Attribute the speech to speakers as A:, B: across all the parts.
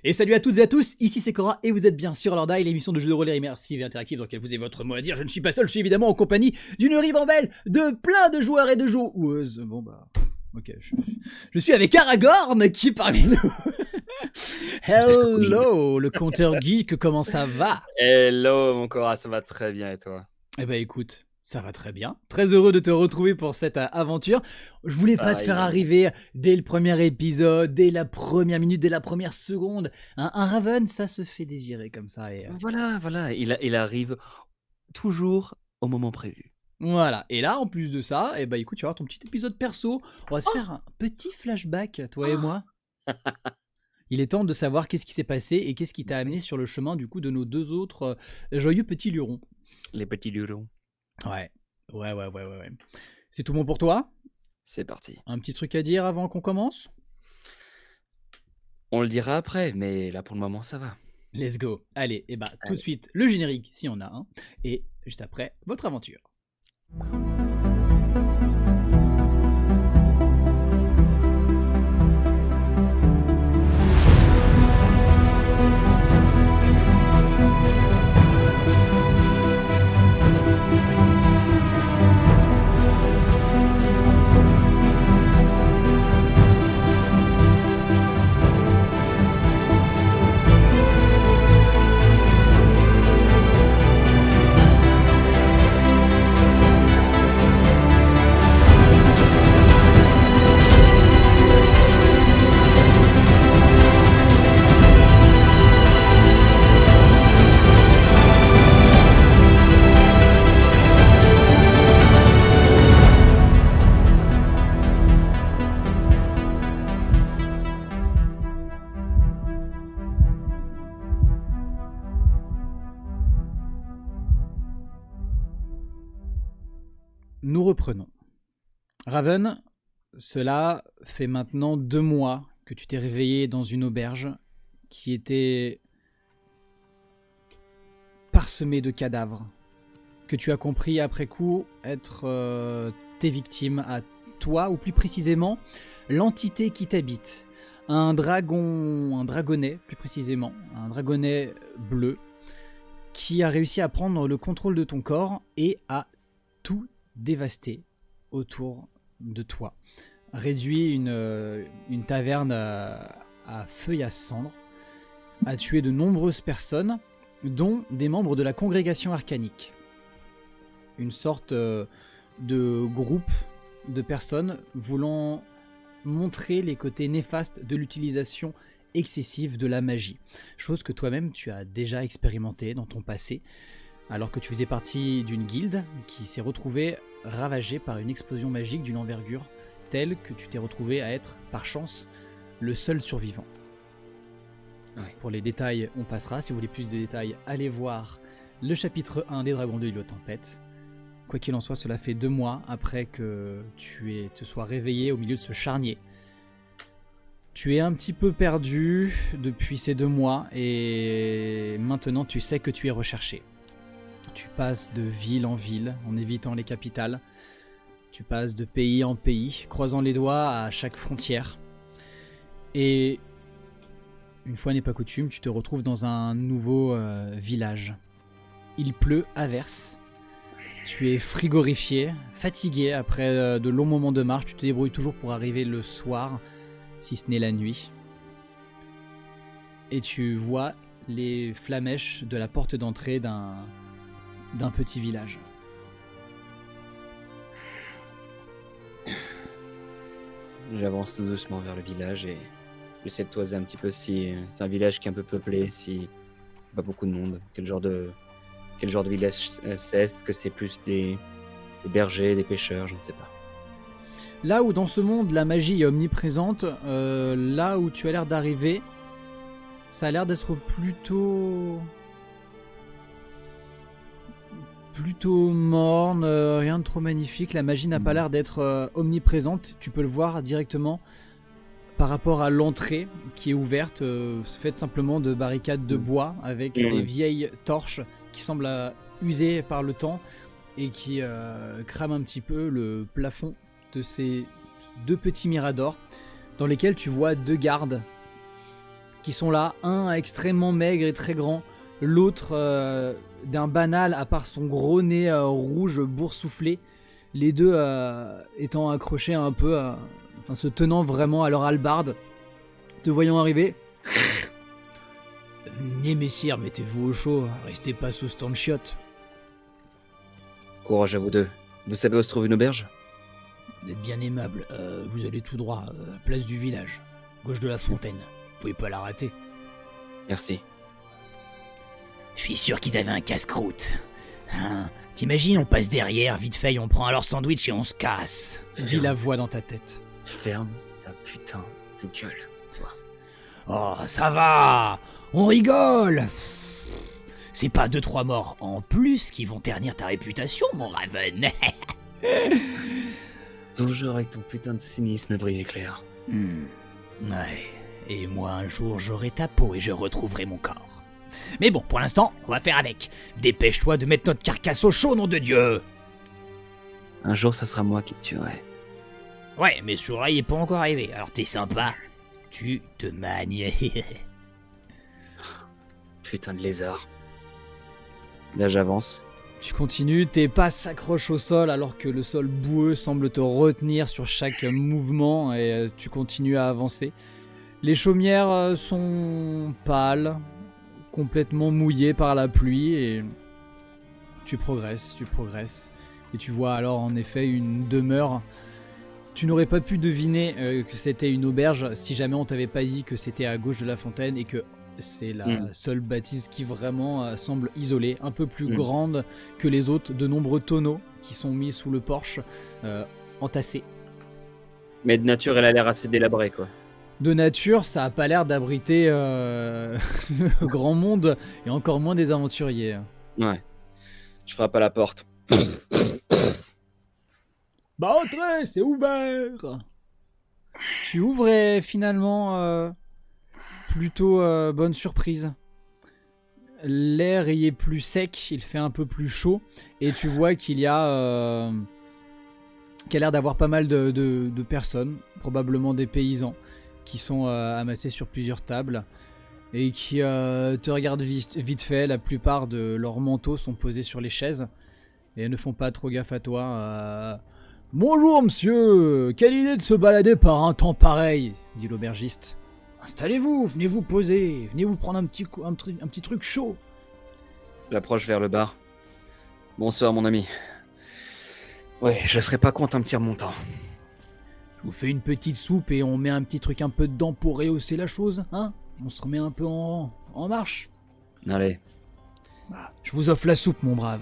A: Et salut à toutes et à tous, ici c'est Cora et vous êtes bien sur Lordaï, l'émission de jeux de rôle immersive et interactive dans laquelle vous avez votre mot à dire. Je ne suis pas seul, je suis évidemment en compagnie d'une ribambelle de plein de joueurs et de joueuses. Bon bah, ok, je suis avec Aragorn qui est parmi nous. Hello, le compteur geek, comment ça va?
B: Hello mon Cora, ça va très bien et toi?
A: Eh ben écoute, ça va très bien. Très heureux de te retrouver pour cette aventure. Je voulais pas te faire
B: Pareillement.
A: arriver dès le premier épisode, dès la première minute, dès la première seconde. Un Raven, ça se fait désirer comme ça. Et,
B: Voilà, il arrive toujours au moment prévu.
A: voilà. Et là, en plus de ça, eh ben écoute, tu vas avoir ton petit épisode perso. On va se
B: Oh!
A: faire un petit flashback, toi et
B: Oh!
A: moi. Il est temps de savoir qu'est-ce qui s'est passé et qu'est-ce qui t'a amené sur le chemin du coup de nos deux autres joyeux petits lurons.
B: Les petits lurons,
A: Ouais. C'est tout bon pour toi?
B: c'est parti.
A: Un petit truc à dire avant qu'on commence?
B: On le dira après, mais là pour le moment ça va.
A: Let's go. Allez, et bah tout de
B: Allez.
A: suite le générique si on a un. Et juste après, votre aventure. Nous reprenons. Raven, cela fait maintenant 2 mois que tu t'es réveillé dans une auberge qui était parsemée de cadavres, que tu as compris après coup être tes victimes à toi, ou plus précisément l'entité qui t'habite. Un dragonnet plus précisément, un dragonnet bleu, qui a réussi à prendre le contrôle de ton corps et à tout dévasté autour de toi. Réduit une taverne à feu et à cendres, a tué de nombreuses personnes, dont des membres de la congrégation arcanique. Une sorte de groupe de personnes voulant montrer les côtés néfastes de l'utilisation excessive de la magie. Chose que toi-même tu as déjà expérimenté dans ton passé, alors que tu faisais partie d'une guilde qui s'est retrouvée ravagée par une explosion magique d'une envergure telle que tu t'es retrouvé à être, par chance, le seul survivant.
B: Ouais.
A: Pour les détails, on passera. Si vous voulez plus de détails, allez voir le chapitre 1 des Dragons de l'île aux Tempêtes. Quoi qu'il en soit, cela fait 2 mois après que te sois réveillé au milieu de ce charnier. Tu es un petit peu perdu depuis ces 2 mois et maintenant tu sais que tu es recherché. Tu passes de ville en ville en évitant les capitales. Tu passes de pays en pays, croisant les doigts à chaque frontière. Et une fois n'est pas coutume, tu te retrouves dans un nouveau village. Il pleut à verse. Tu es frigorifié, fatigué après de longs moments de marche. Tu te débrouilles toujours pour arriver le soir, si ce n'est la nuit. Et tu vois les flamèches de la porte d'entrée d'un petit village.
B: J'avance tout doucement vers le village et j'essaie de toiser un petit peu si c'est un village qui est un peu peuplé, si pas beaucoup de monde. Quel genre de village c'est? Est-ce que c'est plus des bergers, des pêcheurs? Je ne sais pas.
A: Là où dans ce monde la magie est omniprésente, là où tu as l'air d'arriver, ça a l'air d'être plutôt morne, rien de trop magnifique. La magie n'a pas l'air d'être omniprésente. Tu peux le voir directement par rapport à l'entrée qui est ouverte, faite simplement de barricades de bois avec des vieilles torches qui semblent usées par le temps et qui crament un petit peu le plafond de ces 2 petits miradors dans lesquels tu vois 2 gardes qui sont là, un extrêmement maigre et très grand, l'autre d'un banal à part son gros nez rouge boursouflé, les deux étant accrochés un peu, enfin se tenant vraiment à leur hallebarde, te voyant arriver. Venez messire, mettez-vous au chaud, restez pas sous ce temps de chiottes.
B: Courage à vous deux. Vous savez où se trouve une auberge?
A: Vous êtes bien aimable, vous allez tout droit, place du village, gauche de la fontaine, vous pouvez pas la rater.
B: Merci.
C: Je suis sûr qu'ils avaient un casse-croûte. Hein, t'imagines, on passe derrière, vite fait, on prend leur sandwich et on se casse.
A: Dit la voix dans ta tête.
B: Ferme ta putain de gueule, toi.
C: Oh, ça va, on rigole. C'est pas 2-3 morts en plus qui vont ternir ta réputation, mon Raven.
B: Toujours avec ton putain de cynisme, brille éclair.
C: Ouais, et moi un jour j'aurai ta peau et je retrouverai mon corps. Mais bon, pour l'instant, on va faire avec. Dépêche-toi de mettre notre carcasse au chaud, nom de Dieu.
B: Un jour, ça sera moi qui te tuerai.
C: Ouais, mais ce jour-là, il est pas encore arrivé, alors t'es sympa. Tu te magnes.
B: Putain de lézard. Là, j'avance.
A: Tu continues, tes pas s'accrochent au sol alors que le sol boueux semble te retenir sur chaque mouvement et tu continues à avancer. Les chaumières sont pâles, complètement mouillées par la pluie et tu progresses. Et tu vois alors en effet une demeure. Tu n'aurais pas pu deviner que c'était une auberge si jamais on t'avait pas dit que c'était à gauche de la fontaine et que c'est la seule bâtisse qui vraiment semble isolée, un peu plus grande que les autres, de nombreux tonneaux qui sont mis sous le porche, entassés.
B: Mais de nature, elle a l'air assez délabrée, quoi.
A: De nature, ça a pas l'air d'abriter grand monde, et encore moins des aventuriers.
B: Ouais. Je frappe à la porte.
A: Bah entrez, c'est ouvert. Tu ouvres et finalement... plutôt bonne surprise. L'air y est plus sec, il fait un peu plus chaud, et tu vois qu'il y a qu'il y a l'air d'avoir pas mal de personnes, probablement des paysans, qui sont amassés sur plusieurs tables et qui te regardent vite fait. La plupart de leurs manteaux sont posés sur les chaises et ne font pas trop gaffe à toi. Bonjour monsieur, quelle idée de se balader par un temps pareil, dit l'aubergiste. Installez-vous, venez vous poser, venez vous prendre un petit truc chaud.
B: J'approche vers le bar. Bonsoir mon ami. Ouais, je serais pas contre un petit remontant.
A: Je vous fais une petite soupe et on met un petit truc un peu dedans pour rehausser la chose, hein? On se remet un peu en marche.
B: Allez.
A: Bah, je vous offre la soupe, mon brave.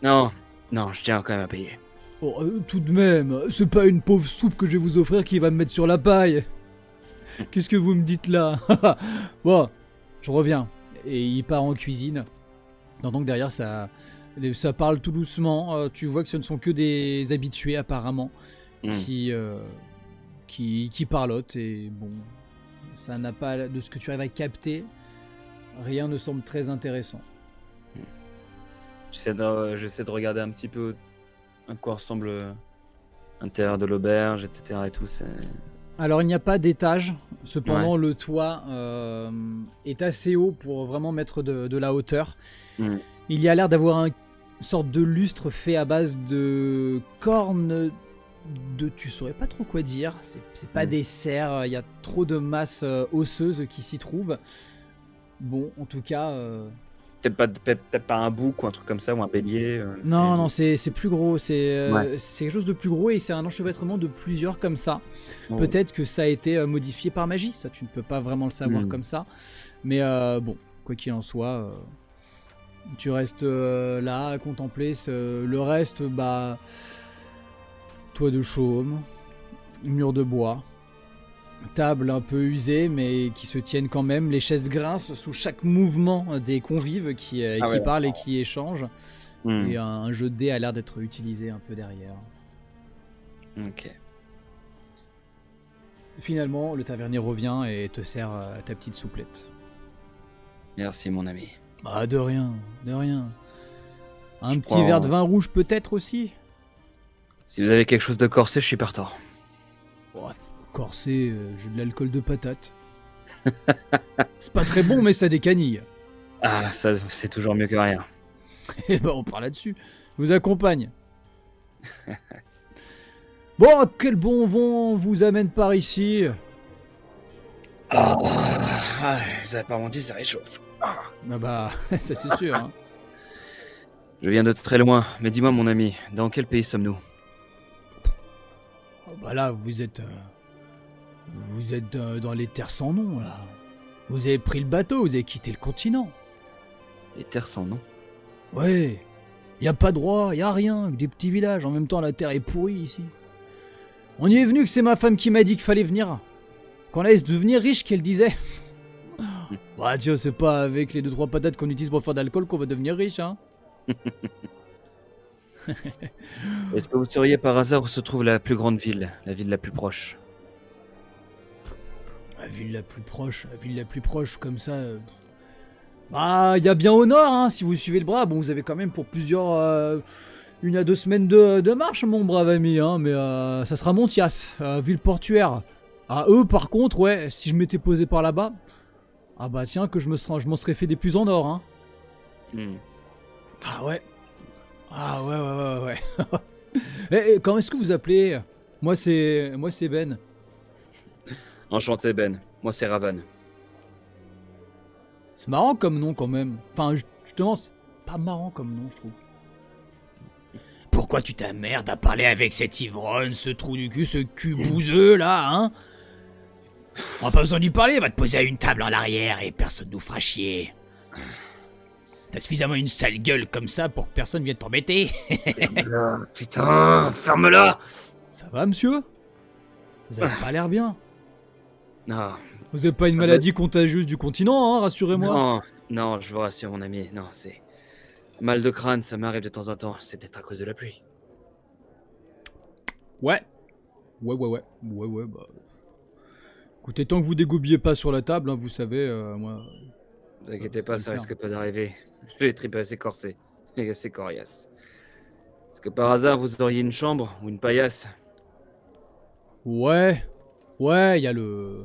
B: Non, je tiens quand même à payer.
A: Oh, tout de même, c'est pas une pauvre soupe que je vais vous offrir qui va me mettre sur la paille. Qu'est-ce que vous me dites là? Bon, je reviens. Et il part en cuisine. Donc derrière, ça parle tout doucement. Tu vois que ce ne sont que des habitués apparemment qui parlotent. Et bon, ça n'a pas, de ce que tu arrives à capter, rien ne semble très intéressant.
B: J'essaie de regarder un petit peu à quoi ressemble l'intérieur de l'auberge, etc. et tout.
A: Alors il n'y a pas d'étage, cependant le toit est assez haut pour vraiment mettre de la hauteur. Il y a l'air d'avoir une sorte de lustre fait à base de cornes de... tu saurais pas trop quoi dire, c'est pas des cerfs, il y a trop de masse osseuse qui s'y trouve. Bon, en tout cas...
B: Peut-être pas un bouc ou un truc comme ça, ou un bélier.
A: Non, c'est plus gros, c'est quelque chose de plus gros et c'est un enchevêtrement de plusieurs comme ça. Peut-être que ça a été modifié par magie, ça tu ne peux pas vraiment le savoir comme ça. Mais bon, quoi qu'il en soit, tu restes là à contempler le reste, bah... toit de chaume, mur de bois, table un peu usée mais qui se tiennent quand même, les chaises grincent sous chaque mouvement des convives qui parlent et qui échangent. Et un jeu de dés a l'air d'être utilisé un peu derrière.
B: Ok.
A: Finalement, le tavernier revient et te sert ta petite souplette.
B: Merci mon ami.
A: Bah de rien. Un petit verre de vin rouge peut-être aussi?
B: Si vous avez quelque chose de corsé, je suis partant.
A: Ouais, corsé, j'ai de l'alcool de patate. C'est pas très bon, mais ça décanille.
B: Ah, ça, c'est toujours mieux que rien.
A: Et ben on part là-dessus. Je vous accompagne. Bon, quel bon vent vous amène par ici?
B: Ah, ça va pas mentir, ça réchauffe.
A: Ah bah, ça c'est sûr. Hein.
B: Je viens de très loin, mais dis-moi mon ami, dans quel pays sommes-nous?
A: Oh bah là, vous êtes dans les terres sans nom, là. Vous avez pris le bateau, vous avez quitté le continent.
B: Les terres sans nom.
A: Ouais, y a pas de roi, y a rien, que des petits villages. En même temps, la terre est pourrie ici. On y est venu que c'est ma femme qui m'a dit qu'il fallait venir. Qu'on allait devenir riche, qu'elle disait. Bah tiens, c'est pas avec les 2-3 patates qu'on utilise pour faire de l'alcool qu'on va devenir riche, hein.
B: Est-ce que vous sauriez par hasard où se trouve la plus grande ville, la ville la plus proche?
A: La ville la plus proche, comme ça... Bah, il y a bien au nord, hein, si vous suivez le bras. Bon, vous avez quand même pour plusieurs... 1 à 2 semaines de marche, mon brave ami, hein, mais ça sera Montias, ville portuaire. Ah, eux, par contre, ouais, si je m'étais posé par là-bas... Ah bah tiens, que je m'en serais fait des plus en or, hein. Ah ouais. Ah ouais. Et comment est-ce que vous appelez? Moi c'est Ben.
B: Enchanté Ben, moi c'est Ravan.
A: C'est marrant comme nom quand même. Enfin, justement, c'est pas marrant comme nom, je trouve.
C: Pourquoi tu t'emmerdes à parler avec cet ivrogne, ce trou du cul, ce cul bouseux là, hein? On a pas besoin de lui parler, va te poser à une table en arrière et personne nous fera chier. T'as suffisamment une sale gueule comme ça pour que personne vienne t'embêter.
B: Putain, ferme-la!
A: Ça va, monsieur? Vous avez pas l'air bien.
B: Non,
A: Vous avez pas une maladie contagieuse du continent, hein, rassurez-moi.
B: non, je vous rassure mon ami, non, c'est... Mal de crâne, ça m'arrive de temps en temps, c'est peut-être à cause de la pluie.
A: Ouais, bah... Écoutez, tant que vous dégobiez pas sur la table, hein, vous savez, moi...
B: Ne vous inquiétez pas, ça risque pas d'arriver. Je vais triper assez corsé, et assez coriace. Est-ce que par hasard, vous auriez une chambre ou une paillasse?
A: Ouais, il y a le...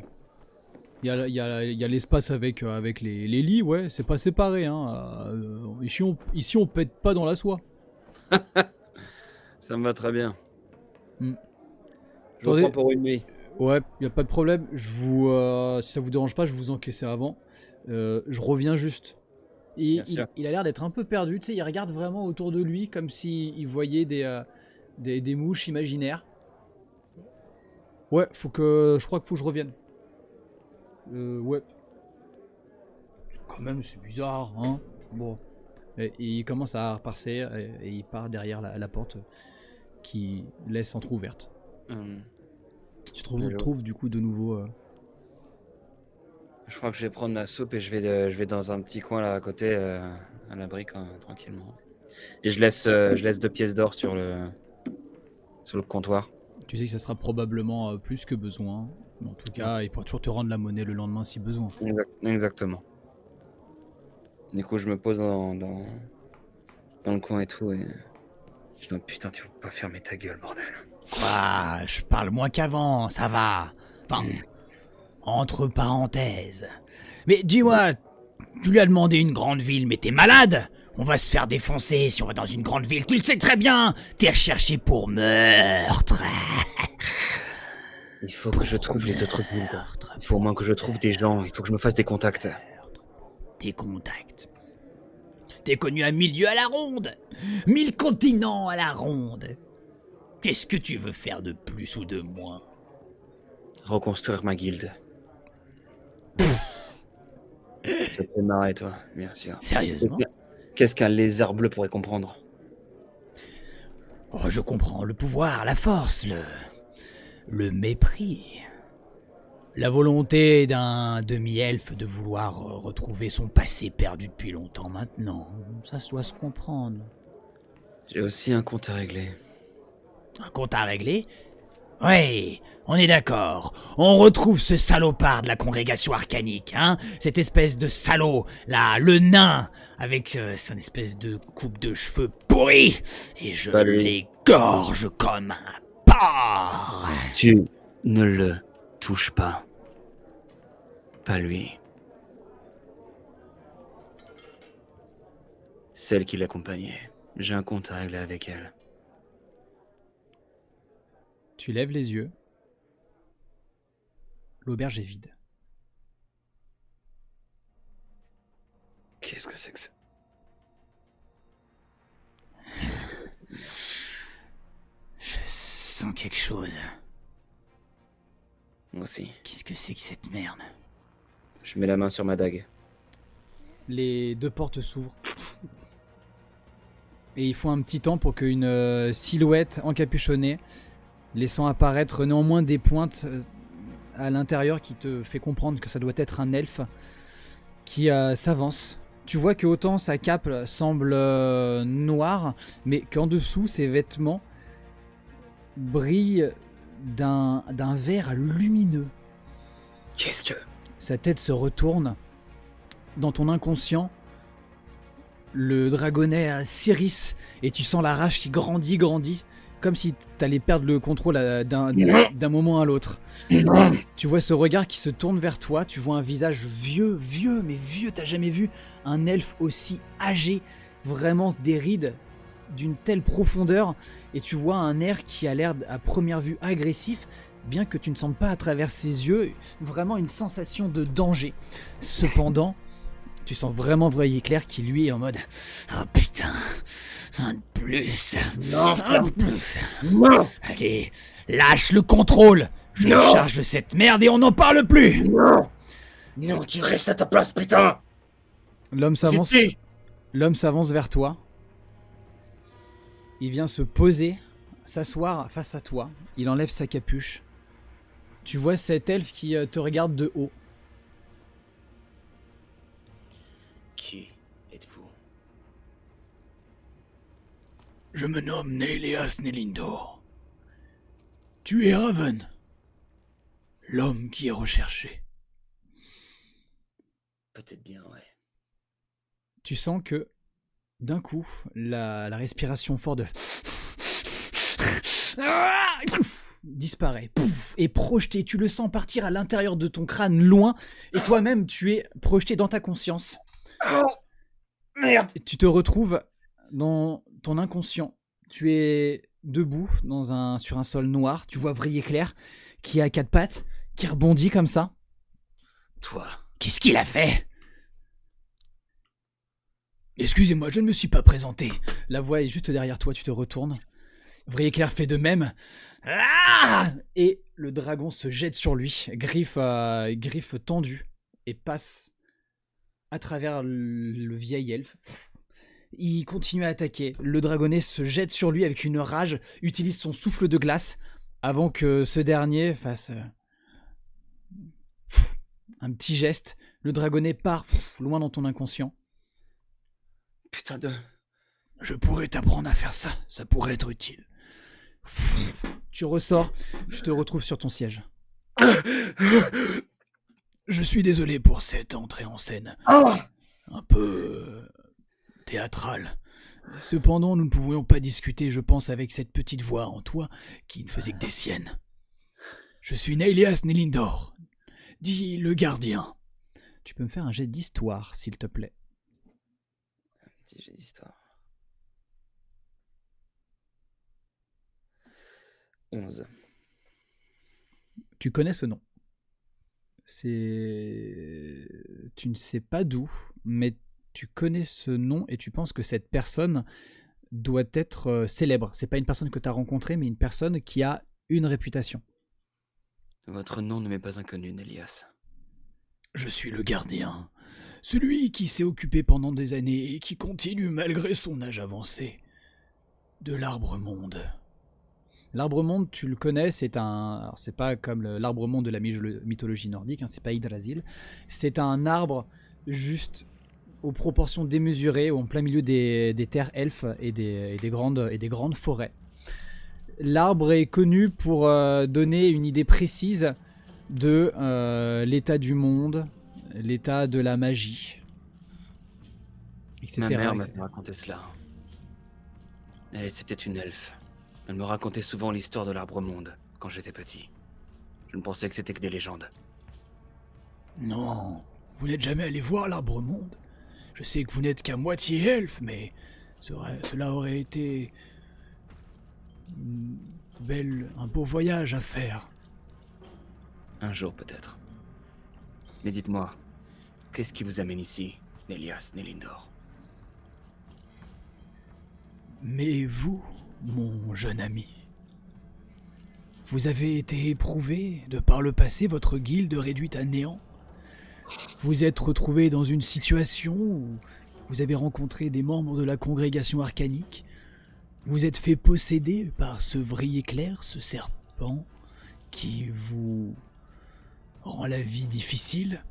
A: Il y a l'espace avec les lits, ouais, c'est pas séparé, hein. Ici, on pète pas dans la soie.
B: Ça me va très bien. Je vous
A: Attendez.
B: prends pour une nuit.
A: Ouais, y a pas de problème. Si ça vous dérange pas, je vous encaisser avant. Je reviens juste. Il a l'air d'être un peu perdu, tu sais, il regarde vraiment autour de lui comme s'il voyait des mouches imaginaires. Ouais, je crois qu'il faut que je revienne. Ouais. Quand même, c'est bizarre, hein. Bon. Et il commence à repartir et il part derrière la porte qui laisse entrouverte. Tu te retrouves du coup de nouveau...
B: Je crois que je vais prendre ma soupe et je vais dans un petit coin là à côté, à l'abri tranquillement. Et je laisse 2 pièces d'or sur le comptoir.
A: Tu sais que ça sera probablement plus que besoin. Mais en tout cas, il pourra toujours te rendre la monnaie le lendemain si besoin.
B: Exactement. Du coup, je me pose dans le coin et tout et je dis putain, tu veux pas fermer ta gueule, bordel.
C: Quoi? Je parle moins qu'avant, ça va. Enfin, entre parenthèses. Mais dis-moi, tu lui as demandé une grande ville, mais t'es malade? On va se faire défoncer si on va dans une grande ville, tu le sais très bien. T'es recherché pour meurtre.
B: Il faut que je trouve les autres villes. Il faut au moins que je trouve des gens, il faut que je me fasse des contacts.
C: Des contacts. T'es connu à 1000 lieues à la ronde. 1000 continents à la ronde. Qu'est-ce que tu veux faire de plus ou de moins?
B: Reconstruire ma guilde. Ça te fait marrer, toi, bien sûr.
C: Sérieusement?
B: Qu'est-ce qu'un lézard bleu pourrait comprendre?
C: Oh, je comprends. Le pouvoir, la force, le mépris. La volonté d'un demi-elfe de vouloir retrouver son passé perdu depuis longtemps maintenant. Ça doit se comprendre.
B: J'ai aussi un compte à régler.
C: Un compte à régler? Ouais, on est d'accord. On retrouve ce salopard de la congrégation arcanique, hein? Cette espèce de salaud, là, le nain, avec son espèce de coupe de cheveux pourrie. Et je l'égorge comme un porc.
B: Tu ne le touches pas. Pas lui. Celle qui l'accompagnait. J'ai un compte à régler avec elle.
A: Tu lèves les yeux. L'auberge est vide.
B: Qu'est-ce que c'est que ça?
C: Je sens quelque chose.
B: Moi aussi.
C: Qu'est-ce que c'est que cette merde?
B: Je mets la main sur ma dague.
A: Les deux portes s'ouvrent. Et il faut un petit temps pour qu'une silhouette encapuchonnée, laissant apparaître néanmoins des pointes à l'intérieur qui te fait comprendre que ça doit être un elfe, qui s'avance. Tu vois que autant sa cape semble noire, mais qu'en dessous, ses vêtements brillent d'un vert lumineux.
B: Qu'est-ce que...
A: Sa tête se retourne. Dans ton inconscient, le dragonnet s'irrisse et tu sens la rage qui grandit, comme si t'allais perdre le contrôle d'un moment à l'autre. Tu vois ce regard qui se tourne vers toi, tu vois un visage vieux, mais vieux, t'as jamais vu un elfe aussi âgé, vraiment des rides d'une telle profondeur, et tu vois un air qui a l'air à première vue agressif, bien que tu ne sentes pas à travers ses yeux vraiment une sensation de danger. Cependant, tu sens vraiment Voyer Clair qui lui est en mode « Oh putain, un de plus, un de plus.
B: Non!
C: Allez, lâche le contrôle. Je me charge de cette merde et on n'en parle plus.
B: Non! Non, tu restes à ta place, putain! »
A: L'homme s'avance.
B: C'était-
A: L'homme s'avance vers toi. Il vient se poser, s'asseoir face à toi. Il enlève sa capuche. Tu vois cet elfe qui te regarde de haut.
B: Qui êtes-vous?
C: Je me nomme Nélias Nélindor. Tu es Raven, l'homme qui est recherché.
B: Peut-être bien, ouais.
A: Tu sens que, d'un coup, la respiration forte de... disparaît. Pouf, et projeté, tu le sens partir à l'intérieur de ton crâne, loin, et toi-même, tu es projeté dans ta conscience.
B: Oh, merde!
A: Et tu te retrouves dans ton inconscient. Tu es debout sur un sol noir. Tu vois Vriller Clair qui a quatre pattes, qui rebondit comme ça.
B: Toi.
C: Qu'est-ce qu'il a fait? Excusez-moi, je ne me suis pas présenté.
A: La voix est juste derrière toi, tu te retournes. Vriller Clair fait de même. Ah, et le dragon se jette sur lui, griffe tendue, et passe à travers le vieil elfe. Il continue à attaquer. Le dragonnet se jette sur lui avec une rage, utilise son souffle de glace avant que ce dernier fasse un petit geste. Le dragonnet part loin dans ton inconscient.
B: Putain de...
C: Je pourrais t'apprendre à faire ça, ça pourrait être utile.
A: Tu ressors, tu te retrouves sur ton siège.
C: Je suis désolé pour cette entrée en scène. Un peu... théâtrale. Cependant, nous ne pouvions pas discuter, je pense, avec cette petite voix en toi qui ne faisait que des siennes. Je suis Nélias Nélindor, dit le gardien.
A: Tu peux me faire un jet d'histoire, s'il te plaît.
B: Un petit jet d'histoire. 11.
A: Tu connais ce nom. Tu ne sais pas d'où, mais tu connais ce nom et tu penses que cette personne doit être célèbre. C'est pas une personne que tu as rencontrée, mais une personne qui a une réputation.
B: Votre nom ne m'est pas inconnu, Nélias.
C: Je suis le gardien, celui qui s'est occupé pendant des années et qui continue malgré son âge avancé de l'arbre-monde.
A: L'arbre-monde, tu le connais, c'est un... Alors, c'est pas comme l'arbre-monde de la mythologie nordique, hein, c'est pas Yggdrasil. C'est un arbre juste aux proportions démesurées, en plein milieu des terres elfes et des grandes forêts. L'arbre est connu pour donner une idée précise de l'état du monde, l'état de la magie, etc.
B: Ma mère m'a
A: etc.
B: raconté cela. Elle, c'était une elfe. Elle me racontait souvent l'histoire de l'arbre-monde quand j'étais petit. Je ne pensais que c'était que des légendes.
C: Non, vous n'êtes jamais allé voir l'Arbre-Monde. Je sais que vous n'êtes qu'à moitié elfe, mais cela aurait été un beau voyage à faire.
B: Un jour peut-être. Mais dites-moi, qu'est-ce qui vous amène ici, Nélias Nélindor?
C: Mais vous, mon jeune ami, vous avez été éprouvé de par le passé, votre guilde réduite à néant. Vous êtes retrouvé dans une situation où vous avez rencontré des membres de la congrégation arcanique. Vous êtes fait posséder par ce vrille éclair, ce serpent, qui vous rend la vie difficile.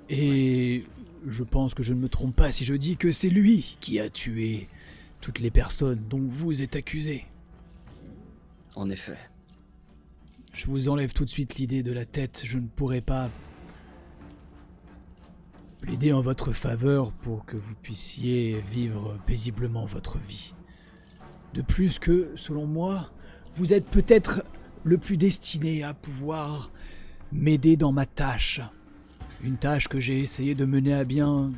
C: Et je pense que je ne me trompe pas si je dis que c'est lui qui a tué toutes les personnes dont vous êtes accusé.
B: En effet.
C: Je vous enlève tout de suite l'idée de la tête. Je ne pourrai pas plaider en votre faveur pour que vous puissiez vivre paisiblement votre vie. De plus que, selon moi, vous êtes peut-être le plus destiné à pouvoir m'aider dans ma tâche. Une tâche que j'ai essayé de mener à bien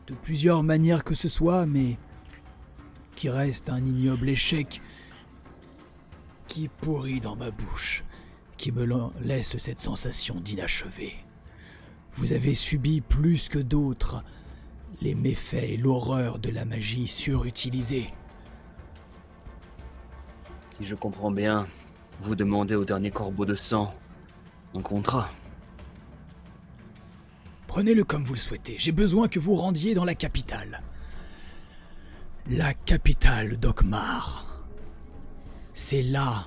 C: de plusieurs manières que ce soit, mais qui reste un ignoble échec qui pourrit dans ma bouche, qui me laisse cette sensation d'inachevé. Vous avez subi plus que d'autres les méfaits et l'horreur de la magie surutilisée.
B: Si je comprends bien, vous demandez au dernier corbeau de sang un contrat.
C: Prenez-le comme vous le souhaitez. J'ai besoin que vous rendiez dans la capitale. La capitale d'Okmar. C'est là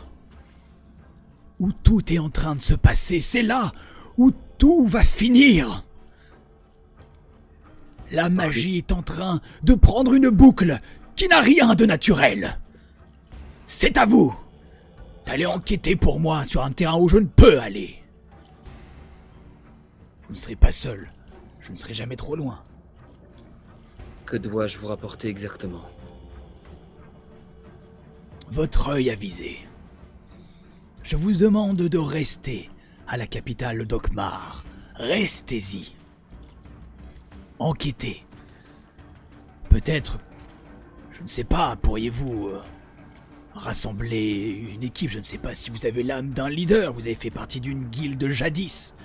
C: où tout est en train de se passer. C'est là où tout va finir. La magie est en train de prendre une boucle qui n'a rien de naturel. C'est à vous d'aller enquêter pour moi sur un terrain où je ne peux aller. Vous ne serez pas seul. Je ne serai jamais trop loin.
B: Que dois-je vous rapporter exactement?
C: Votre œil avisé. Je vous demande de rester à la capitale d'Okmar. Restez-y. Enquêtez. Peut-être, je ne sais pas, pourriez-vous rassembler une équipe. Je ne sais pas si vous avez l'âme d'un leader. Vous avez fait partie d'une guilde jadis.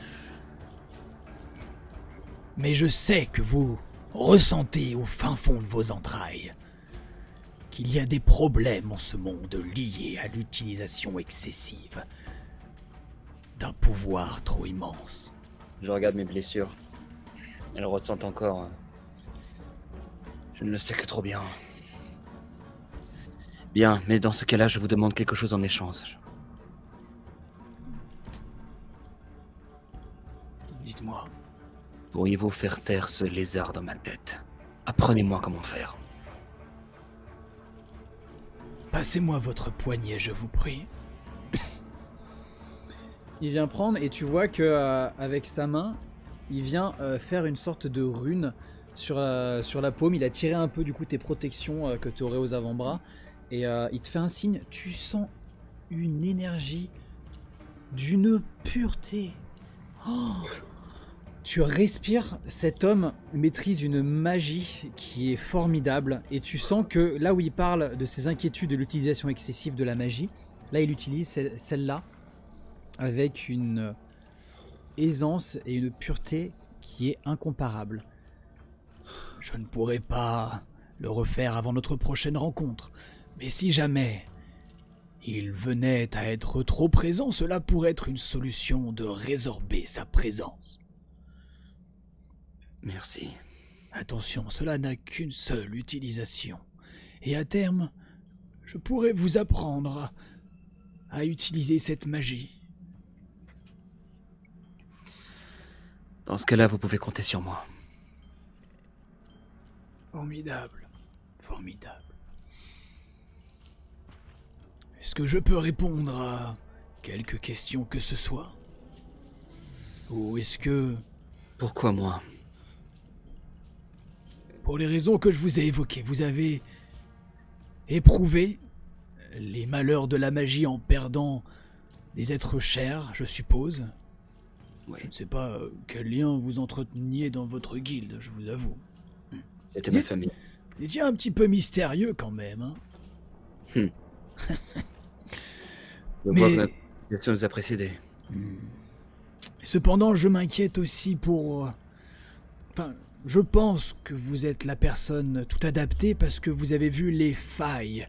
C: Mais je sais que vous ressentez au fin fond de vos entrailles qu'il y a des problèmes en ce monde liés à l'utilisation excessive d'un pouvoir trop immense.
B: Je regarde mes blessures. Elles ressentent encore. Je ne le sais que trop bien. Bien, mais dans ce cas-là, je vous demande quelque chose en échange.
C: Dites-moi.
B: Pourriez-vous faire taire ce lézard dans ma tête? Apprenez-moi comment faire.
C: Passez-moi votre poignet, je vous prie.
A: Il vient prendre et tu vois que avec sa main, il vient faire une sorte de rune sur la paume. Il a tiré un peu du coup tes protections que tu aurais aux avant-bras et il te fait un signe. Tu sens une énergie d'une pureté. Oh, tu respires, cet homme maîtrise une magie qui est formidable et tu sens que là où il parle de ses inquiétudes de l'utilisation excessive de la magie, là il utilise celle-là avec une aisance et une pureté qui est incomparable.
C: Je ne pourrai pas le refaire avant notre prochaine rencontre, mais si jamais il venait à être trop présent, cela pourrait être une solution de résorber sa présence.
B: Merci.
C: Attention, cela n'a qu'une seule utilisation. Et à terme, je pourrais vous apprendre à utiliser cette magie.
B: Dans ce cas-là, vous pouvez compter sur moi.
C: Formidable. Formidable. Est-ce que je peux répondre à quelques questions que ce soit? Ou est-ce que...
B: Pourquoi moi?
C: Pour les raisons que je vous ai évoquées, vous avez éprouvé les malheurs de la magie en perdant des êtres chers, je suppose.
B: Oui,
C: Je ne sais pas quel lien vous entreteniez dans votre guilde, je vous avoue.
B: c'était ma famille.
C: Vous étiez un petit peu mystérieux quand même, hein.
B: Je vois
C: Mais-
B: que notre situation nous a précédés.
C: Cependant, je m'inquiète aussi pour... Enfin, je pense que vous êtes la personne tout adaptée parce que vous avez vu les failles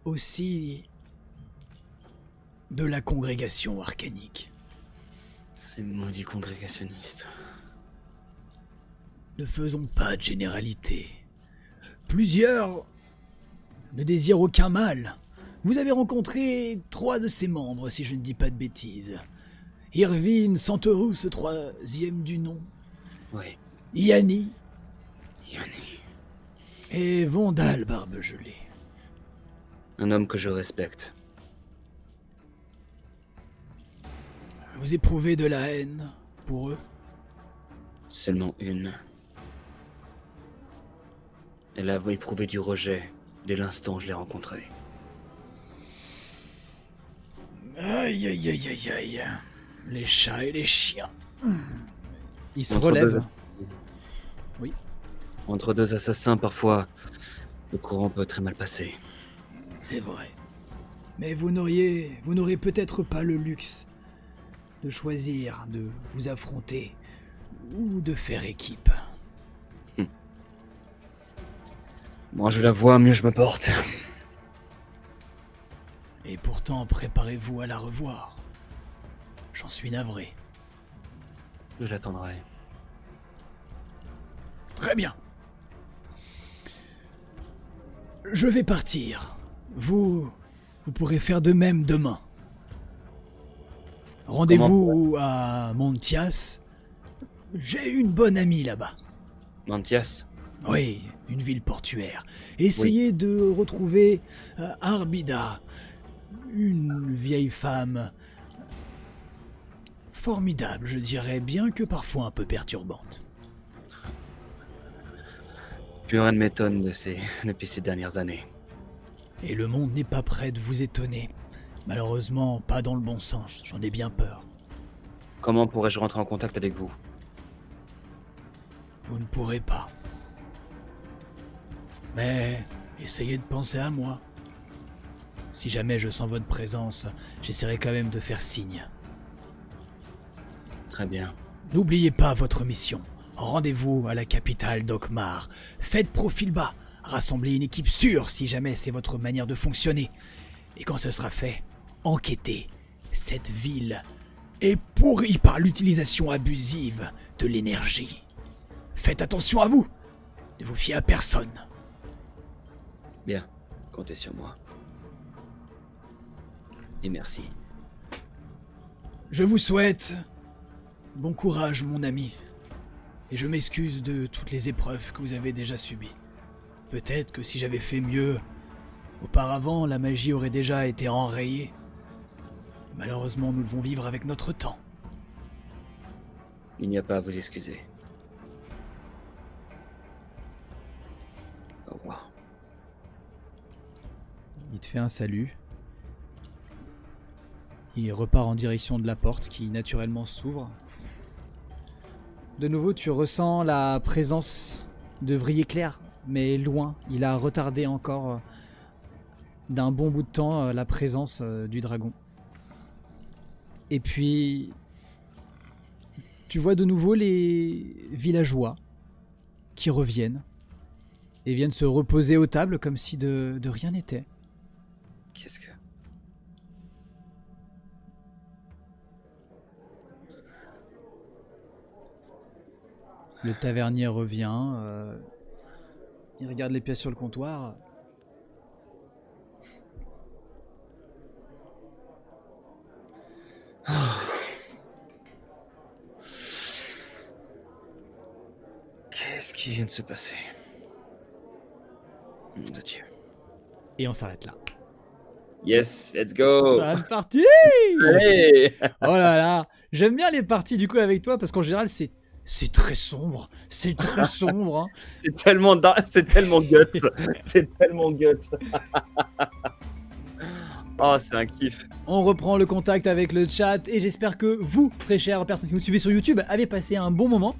C: aussi de la congrégation arcanique.
B: Ces maudits congrégationnistes.
C: Ne faisons pas de généralité. Plusieurs ne désirent aucun mal. Vous avez rencontré 3 de ses membres, si je ne dis pas de bêtises. Irvine Santerous, le 3e du nom.
B: Oui,
C: Yanni
B: Yanni.
C: et Vandal Barbegelé.
B: Un homme que je respecte.
C: Vous éprouvez de la haine pour eux?
B: Seulement une. Elle a éprouvé du rejet dès l'instant où je l'ai rencontrée.
C: Aïe aïe aïe aïe aïe. Les chats et les chiens.
A: Il se
B: Entre
A: relève.
B: deux assassins.
A: Oui.
B: Entre 2 assassins, parfois, le courant peut très mal passer.
C: C'est vrai. Mais vous n'aurez peut-être pas le luxe de choisir de vous affronter ou de faire équipe.
B: Moi, je la vois, mieux je me porte.
C: Et pourtant, préparez-vous à la revoir. J'en suis navré.
B: Je l'attendrai.
C: Très bien. Je vais partir. Vous pourrez faire de même demain. Rendez-vous à Montias. J'ai une bonne amie là-bas.
B: Mantias,
C: Oui, une ville portuaire. Essayez de retrouver Arbida, une vieille femme formidable, je dirais, bien que parfois un peu perturbante.
B: plus rien ne m'étonne depuis ces dernières années.
C: Et le monde n'est pas prêt de vous étonner. Malheureusement, pas dans le bon sens, j'en ai bien peur.
B: Comment pourrais-je rentrer en contact avec vous?
C: Vous ne pourrez pas. Mais essayez de penser à moi. Si jamais je sens votre présence, j'essaierai quand même de faire signe.
B: Très bien.
C: N'oubliez pas votre mission. Rendez-vous à la capitale d'Okmar. Faites profil bas. Rassemblez une équipe sûre si jamais c'est votre manière de fonctionner. Et quand ce sera fait, enquêtez. Cette ville est pourrie par l'utilisation abusive de l'énergie. Faites attention à vous. Ne vous fiez à personne.
B: Bien, comptez sur moi. Et merci.
C: Je vous souhaite bon courage, mon ami. Et je m'excuse de toutes les épreuves que vous avez déjà subies. Peut-être que si j'avais fait mieux auparavant, la magie aurait déjà été enrayée. Malheureusement, nous devons vivre avec notre temps.
B: Il n'y a pas à vous excuser. Au revoir.
A: Il te fait un salut. Il repart en direction de la porte qui naturellement s'ouvre. De nouveau, tu ressens la présence de Vrier-Clair, mais loin. Il a retardé encore d'un bon bout de temps la présence du dragon. Et puis, tu vois de nouveau les villageois qui reviennent et viennent se reposer aux tables comme si de rien n'était.
B: Qu'est-ce que...
A: Le tavernier revient, il regarde les pièces sur le comptoir.
B: Qu'est-ce qui vient de se passer? Nom de Dieu.
A: Et on s'arrête là.
B: Yes, let's go!
A: Bonne partie!
B: Allez!
A: Oh là là, j'aime bien les parties du coup avec toi parce qu'en général c'est très sombre, c'est très sombre. Hein.
B: C'est tellement guts. C'est tellement guts. Oh, c'est un kiff.
A: On reprend le contact avec le chat et j'espère que vous, très chères personnes qui nous suivez sur YouTube, avez passé un bon moment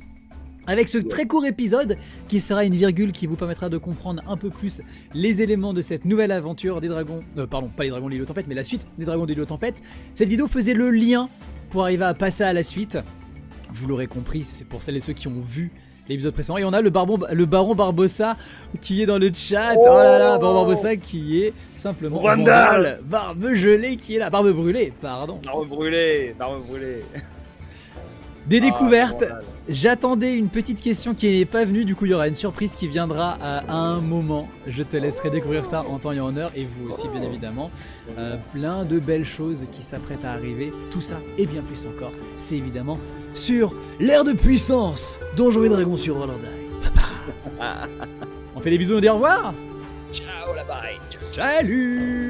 A: avec ce très court épisode qui sera une virgule qui vous permettra de comprendre un peu plus les éléments de cette nouvelle aventure des dragons, pardon, pas les dragons de l'île aux tempêtes, mais la suite des dragons de l'île aux tempêtes. Cette vidéo faisait le lien pour arriver à passer à la suite. Vous l'aurez compris, c'est pour celles et ceux qui ont vu l'épisode précédent. Et on a le baron Barbossa qui est dans le chat. Oh là là, baron Barbossa qui est simplement
B: Vandal.
A: Barbe gelée qui est là. Barbe brûlée, pardon.
B: Barbe brûlée, barbe brûlée.
A: Des découvertes.
B: Vandal.
A: J'attendais une petite question qui n'est pas venue. Du coup, il y aura une surprise qui viendra à un moment. Je te laisserai découvrir ça en temps et en heure. Et vous aussi, bien évidemment. Plein de belles choses qui s'apprêtent à arriver. Tout ça et bien plus encore. C'est évidemment sur l'ère de puissance Donjons et Dragons sur Hollandai. Papa. On fait des bisous, on dit au revoir.
B: Ciao la bye.
A: Salut.